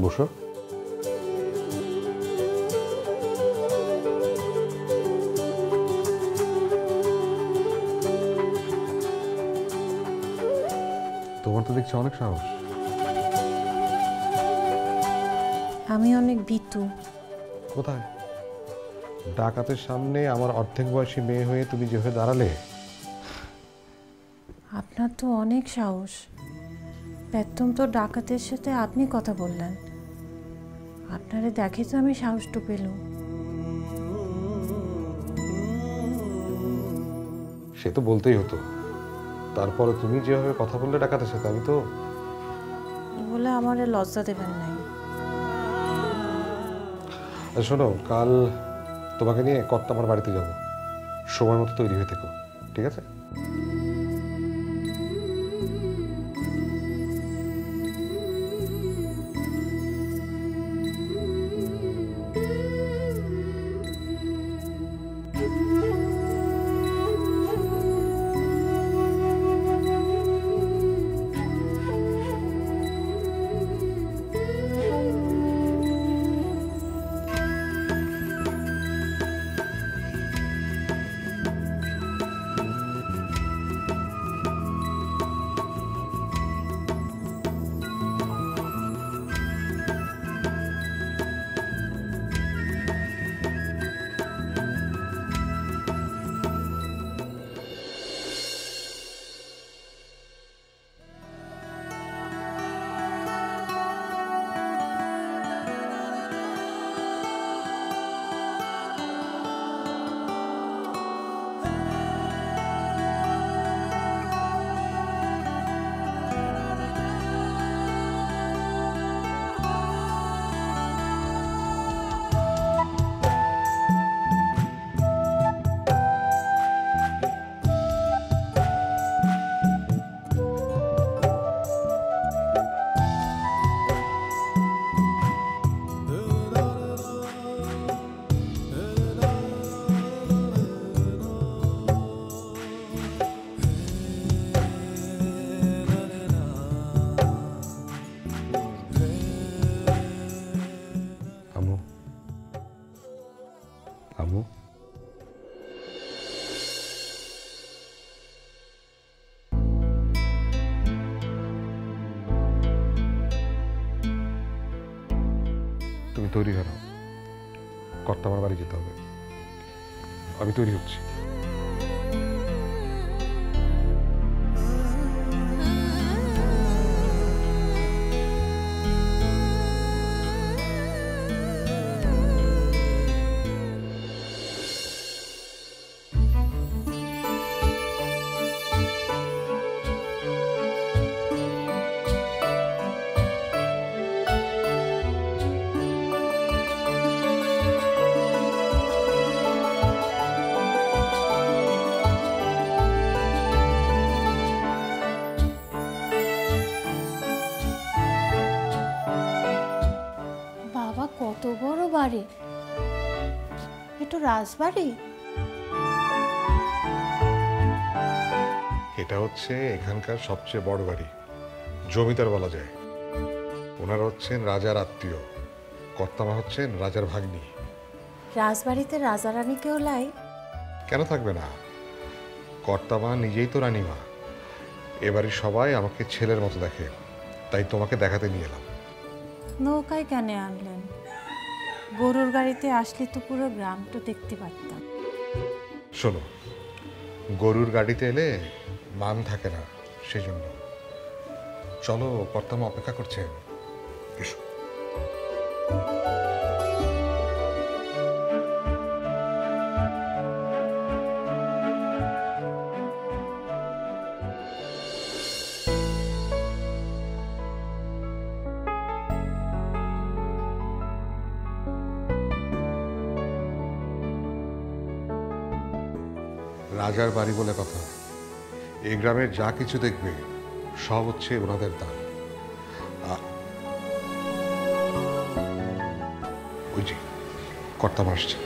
বসো। তোমার তো দেখছি অনেক সাহস। আমি অনেক ভীতু। কোথায়? ডাকাতের সামনে আমার অর্ধেক বয়সী মেয়ে হয়ে তুমি যেভাবে দাঁড়ালে। আপনার তো অনেক সাহস। প্রথম তো ডাকাতের সাথে আপনি কথা বললেন, আপনারে দেখে তো আমি সাহসটা পেলাম। সে তো বলতেই হতো, তারপরে তুমি যেভাবে কথা বললে ডাকাতের সাথে, আমি তো বলে আমারে লজ্জা দেবেন নাই। শোনো, কাল তোমাকে নিয়ে কর্তামার বাড়িতে যাব, সময় মতো তৈরি হয়ে থেকো, ঠিক আছে? আমু, আমু, তুমি তৈরি হও, কর্তামার বাড়ি যেতে হবে। আমি তৈরি হচ্ছি। বাবা, কত বড় বাড়ি! এটা রাজবাড়ি? এটা হচ্ছে এখানকার সবচেয়ে বড় বাড়ি, জমিদার বলা যায়। ওনারা হচ্ছেন রাজার আত্মীয়, কর্তামা হচ্ছেন রাজার ভাগ্নি। রাজবাড়িতে রাজা রানী কেউ লাই? কেন থাকবে না? কর্তামা নিজেই তো রানীমা। এবারে সবাই আমাকে ছেলের মতো দেখে, তাই তোমাকে দেখাতে নিয়ে এলাম। নৌকায় কেন আনলেন? গরুর গাড়িতে আসলে তো পুরো গ্রামটা দেখতে পারতাম। শোনো, গরুর গাড়িতে এলে মান থাকে না, সেজন্য। চলো, কর্তামা অপেক্ষা করছেন, এসো। রাজার বাড়ি বলে কথা, এই গ্রামের যা কিছু দেখবে সব হচ্ছে ওনাদের দান। ওই যে কর্তামা আসছে।